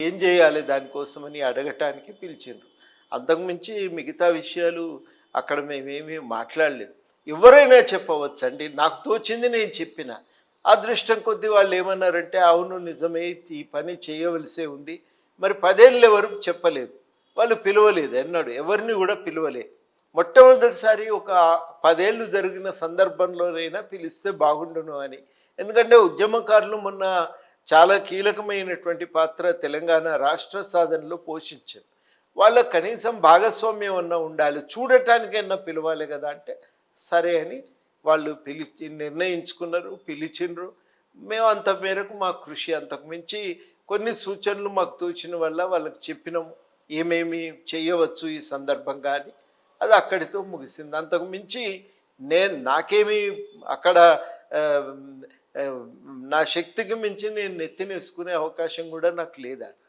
ఏం చేయాలి దానికోసమని అడగటానికి పిలిచిండ్రు. అంతకుమించి మిగతా విషయాలు అక్కడ మేమేమీ మాట్లాడలేదు. ఎవరైనా చెప్పవచ్చండి. నాకు తోచింది నేను చెప్పిన. అదృష్టం కొద్దీ వాళ్ళేమన్నారంటే, "అవును నిజమే ఈ పని చేయవలసే ఉంది." మరి 10 ఏళ్ళు ఎవరు చెప్పలేదు. వాళ్ళు పిలవలేదు ఎన్నడూ. ఎవరిని గూడా పిలవలే. మొట్టమొదటిసారి ఒక 10 ఏళ్ళు జరిగిన సందర్భంలోనైనా పిలిస్తే బాగుండును అని. ఎందుకంటే ఉద్యమకారులు మొన్న చాలా కీలకమైనటువంటి పాత్ర తెలంగాణ రాష్ట్ర సాధనలో పోషించారు. వాళ్ళకి కనీసం భాగస్వామ్యం అన్నా ఉండాలి. చూడటానికైనా పిలవాలి గదా! అంటే సరే అని వాళ్ళు పిలిచి నిర్ణయించుకున్నారు, పిలిచిండ్రు. మేము అంత మేరకు మా కృషి అంతకు మించి కొన్ని సూచనలు మాకు తోచిన వల్ల వాళ్ళకి చెప్పినాము. ఏమేమి చేయవచ్చు ఈ సందర్భంగా అని. అది అక్కడితో ముగిసింది. అంతకు మించి నాకేమీ అక్కడ ఆహ్, ఆహ్, నా శక్తికి మించి నేను నెత్తినేసుకునే అవకాశం గూడా నాకు లేదండి.